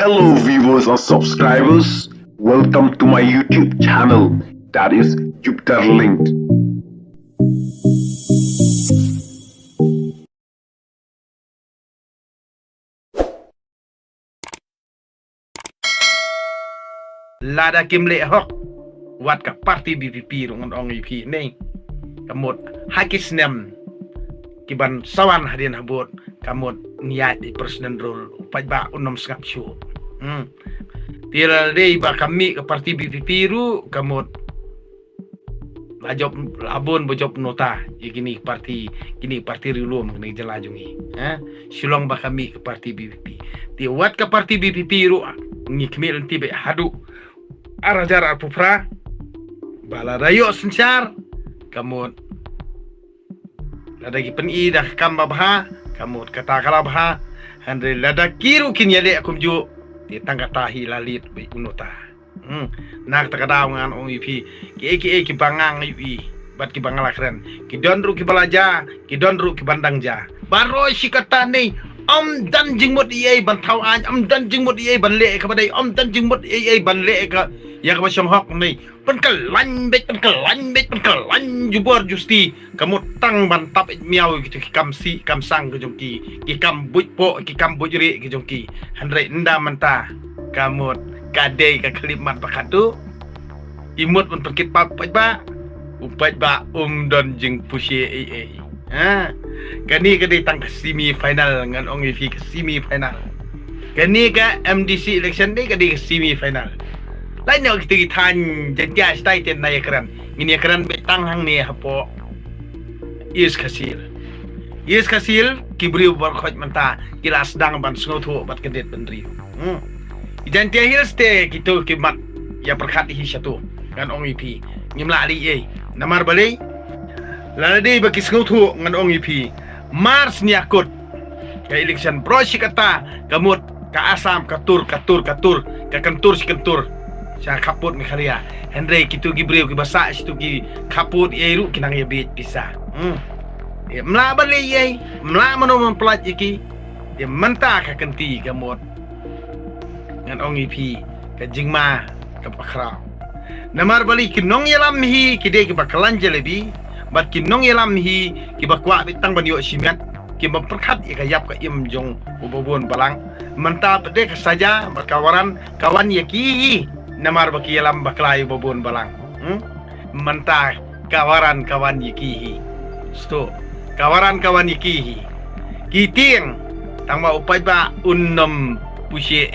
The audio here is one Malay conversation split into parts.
Hello viewers and subscribers, welcome to my YouTube channel, that is Jupiter Linked. Lada kim lệ hok wat ka party BPP rungan ong IP nei kamot hakis nem kiban sawan hadian habot kamot niat di personal role upat ba unom skap show tira dei ba kami ke party BPP ru kamot lajob labon bojop nota gini party rilu mengenai jelajungi silong ba kami ke party BPP ti wat ka party BPP ru ngikmil tibe hadu arajar alpufra bala rayo sencar kamut lada gipen i dah kamba bah kamut kata kala bah andre lada kiru kinyale akum ju di tangga tahi lalit be unuta nak takadaw ngan ong ipi ki bangang ui bat ki bangala keren ki donru ki balaja ki donru ki bandangja baro sikata ni dan jingmut iei ban thau an dan jingmut iei ban le ka badai dan jingmut iei ban le ka ya ka basyong hok ni penkelan bet jubor justi kamu tang ban tap miau gitu ki kam sang ke jongki ki kam buj po ki kam bujri ke jongki handre nda manta kamu kadai ka klimat pakatu imut pun perkit pa upat ba dan jing pushi ei kani kadai tang semi final ngan ong fi semi final kani ka MDC election ni kadai semi final lain yang kita tan janja stay ten na ekran ini ekran betang hang ni hapo is kasil kibri berkhoj menta kira sedang ban snotho bat kedet benri ijantia hills te gitu kimat ya perkat hi satu kan ong ip ngimla ali ei namar balai lalade baki snotho ngan ong ip mars ni akut ka election pro sikata kamut ka asam katur ka kentur sikentur sa kaput mi khalia Henry kitu gibreu ki basa situ ki kaput eru kinang ya bit bisa mla bali ye mla mano memplat iki ya menta ka kenti ka mot ngan ong ipi ka jingma ka pakrau namar bali kinong yalam hi kide ki bakalan jalebi bat kinong yalam hi ki bakwa bitang banyo simat ki memperkat ya kayap ka im jong ubobon balang menta pede ka saja berkawaran kawan ya ki namar baki yalam baklayu babon balang mentah kawaran kawan yikihi sto kawaran kawan yikihi kiting tangma upai ba unnom pusye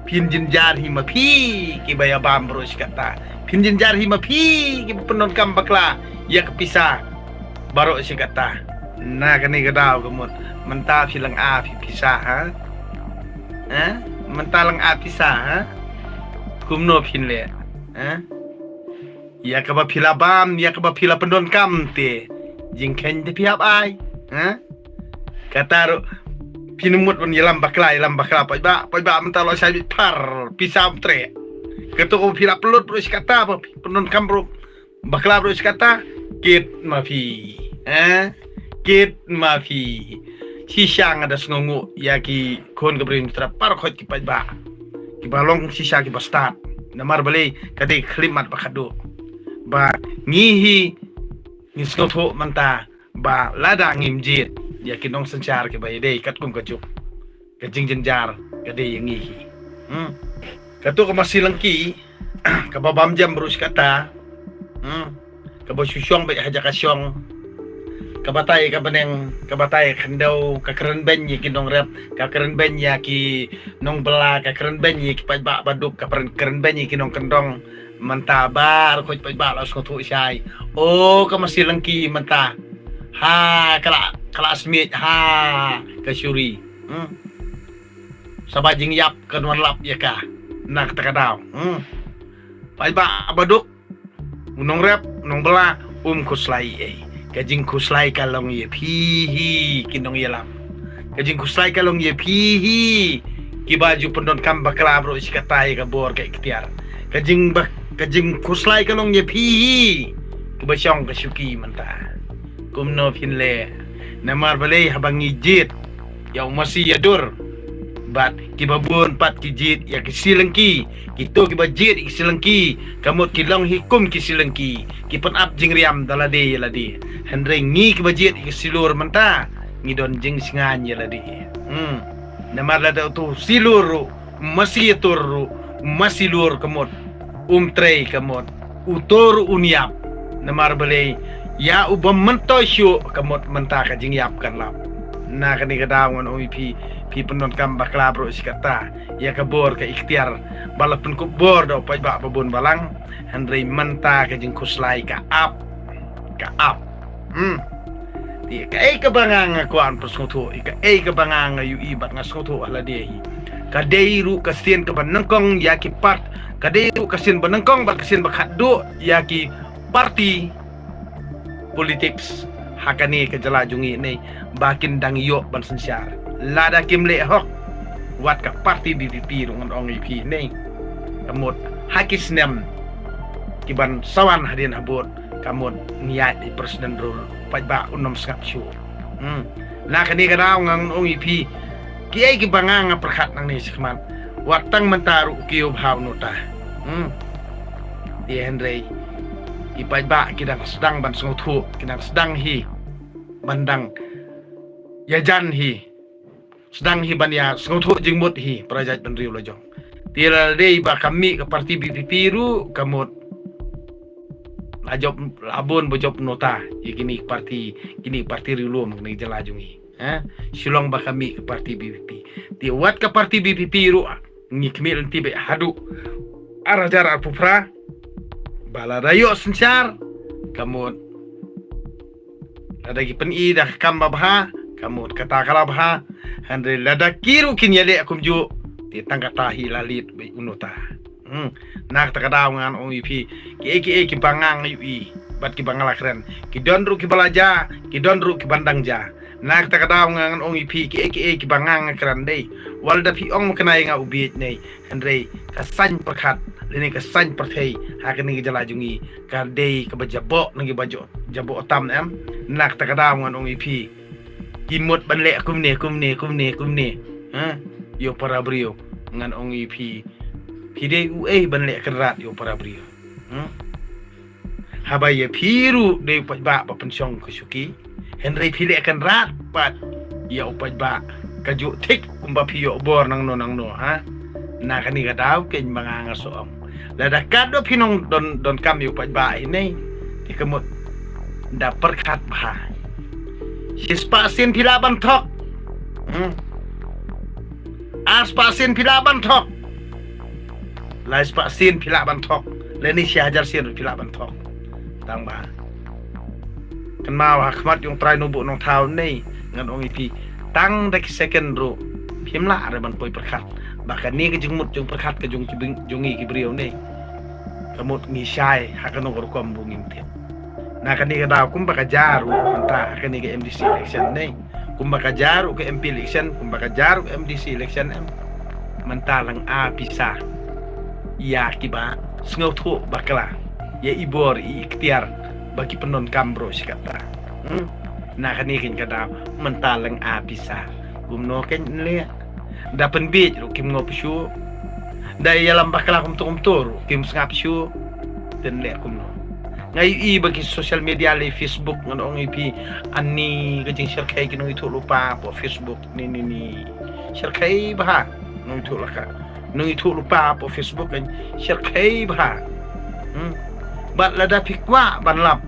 pinjin jar hima pi ki baya bam bros kata pinjin jar hima pi ki penon kam bakla ya kepisa baro si kata na kani gadau kemut mentah silang a pisah mentah lang a pisah kumno pinle ya kaba pila bam ya kaba pila pendon kam te jingken de piap ai kata pinumut pun yalam bakla pa ba mentalo sai par pisam tre ketu ko pila pelut bro kata apa pendon kam bro bakla bro kata kit mafi sisang ada snongu ya ki kon gebrin tra par khot ki ba ki balong sisa ki bastat namar bali kadi klimat bakado ba ngihi nisnotho manta ba lada ngimjit ya kinong sencar ke bayde kat kum kajuk kajing jenjar kade yang ngihi katu ka masilangki ka babam jam berus kata ka bosyong ba haja kasyong kabatay kandau ka keren ben yi kinong rep ka keren ben ya ki nong bela ka keren ben yi ki ba baduk ka keren ben yi kinong kendong mentabar ko ba las ko tu sai ka masilangki menta ha kala smith ha ka syuri sabajing yap kanwan lap ya ka nak takadaw ba baduk nong rep nong bela kuslai kajing kuslai kalong ye pihi kinong yalam kajing kuslai kalong ye pihi ki baju pendon kam bakla bro sikatai ka bor kay ketiar kajing kuslai kalong ye pihi ki basyong ka syuki menta kumno pinle namar balay habang ijit yaw masih yadur bat kibabun pat kijit ya kisilengki kito kibajit kisilengki kamot kilong hikum kisilengki kipan ap jingriam dalade yaladi hendre ngi kibajit kisilur menta ngidon jing singan yaladi namar lada tu silur masih masilur kamot trei kamot utur uniap namar bale ya ubam mentosyo kamot menta ka jingyap kan lap na kani kadawan OEP pi penon kam bakla bro sikata ya kabor ka ikhtiar balapun ku bor do pai ba babun balang handrei menta ka jing kuslai ka up ti ka bangang ko an prosngoto ka bangang yu i bat ngaskoto ala de ka deiru ka sien ka banangkong ya ki part ka deiru ka sien banangkong ba ka sien bakado ya ki parti politics hakani ke jelajungi ni bakin dang yok ban sensyar lada kimle hok wat ka parti BPP dengan OEP ni kamot hakis nem kiban sawan hadin abot kamot niat di presiden rule pajba unom skap syu na kani kadaw ngang OEP kiai ki bangang perkhat nang ni sikman watang mentaru kiyo bhaw nota di Henry ipajba kidang sedang ban senguthu kidang sedang hi bandang yajan hi sedang hi ban ya senguthu jingmut hi prajat bandriu lojong tira dei ba kami ke parti BPP ru kamut ajob abon bojob nota kini parti rilu mengenai jelajungi silong ba kami ke parti BPP ti wat ke parti BPP ru ni kemil tibe hadu arajar apufra baladayo sensyar kamut lada peni dah kamba baha kamut kata kala baha handre lada kiru kinyale akum ju ti tangkatahi lalit be unuta nak takadaw ngan OEP ki bangang ui bat ki bangala keren ki donru ki balaja ki donru ki bandang ja nak takadaw ngan OEP ki bangang keren dei walda pi ong kenai nga ubi nei handre kasan perkhat lini kasan perthei hakani jelajungi kardei ke bajabo ngi bajo jabo otam em nak takadaw ngan OEP kimut banle kumne yo para brio ngan OEP pide banle kerat yo para brio habaya piru de pajba pensyong kusuki Henry pile akan rat pat ya pajba kaju tik kumba piyo bor nang no na kani kadaw ken mga ngasoom lada kado pinong don kami pajba ini dikamot da perkat bah sispasin pilaban tok aspasin pilaban tok lais pasin pilaban tok leni syajar sin pilaban tok tang ba kan mau hakmat yung try nubu nong taon ni ngan OEP tang dak second ro pimla are ban poi perkat bahkan ni ke jungmut jung perkat ke jungi ki brio ni kamut ngi syai hakano gorkom bungim tiap na kan ni kada kum baka jaru anta kan ni ke MDC election ni kum baka jaru ke MP election kum baka jaru ke MDC election mentalang a pisah ya kiba sengau bakla ya ibor ikhtiar bagi penon kambro sikata na kanikin kada mentalang abisa gumno ken le dapen bit ru kim ngop syu dai yalam bakla kum tur kim ngap syu den le kumno ngai bagi social media le Facebook ngan OEP ani kajing share kai kinu itu lupa po Facebook ni share kai bah no itu laka no itu lupa po Facebook kan share kai bah bat lada pikwa ban lap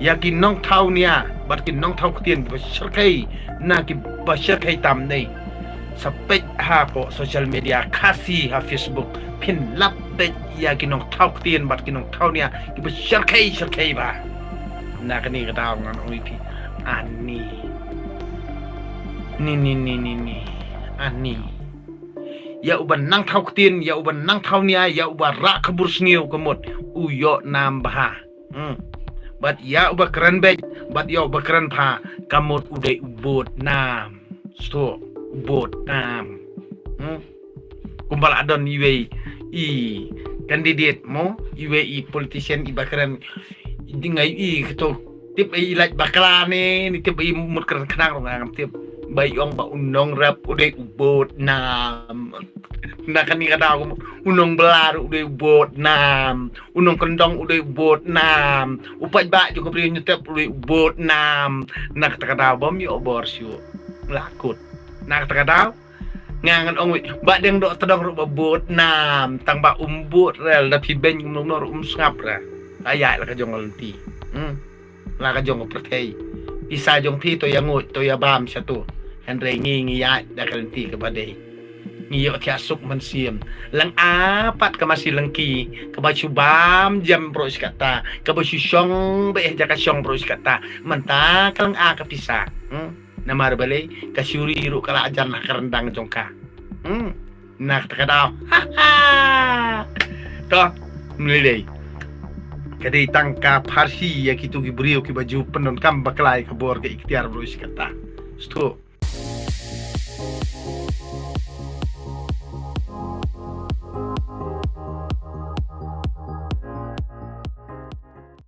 yakin nong thau nia bat kin nong thau kutien ba shirkai na ki ba shirkai tam nei sapet ha po social media kasi ha Facebook pin lap de yakin nong thau kutien bat kin nong thau nia ki ba shirkai ba na kani ka daw ngan OEP ani ni ani ya uban nang thau kutien ya uban nang thau nia ya uba ra kabur sniu kamot uyo nam bah bat ya uba keren bet bat ya uba keren pa kamot uday ubot nam sto ubot nam kumbal adon iwe i kandidat mo iwe i politician iba keren dingai i keto tip i laj bakala ni tip i mut keren kenang ngam tip Baik ong ba unong rap udah ubot nam. Nak kan kata aku unong belar udah ubot nam. Unong kendong udah ubot nam. Upat ba juga beri nyetep udah ubot nam. Nak kata bom yo borsyo. Lakut. Nak kata ngangan ong ba deng dok tedong ru babot nam tang ba umbut rel tapi ben nor ngap ra. Ayat la ka jong lenti. La ka jong pertei. Isa jong pi to yang ngut to ya bam satu. Henry ngi ya da kalenti ke badai ngiyo ti asuk mansiem lang apat ka masih lengki ka bacu bam jam pros kata ka bacu syong be jaka syong pros kata menta kalang a ka pisa namar balai ka syuri ru kala ajar nak rendang jongka nak takadaw to mulai kadai tangka parsi ya kitu gibrio ki baju penon kam baklai ka bor ke ikhtiar pros kata sto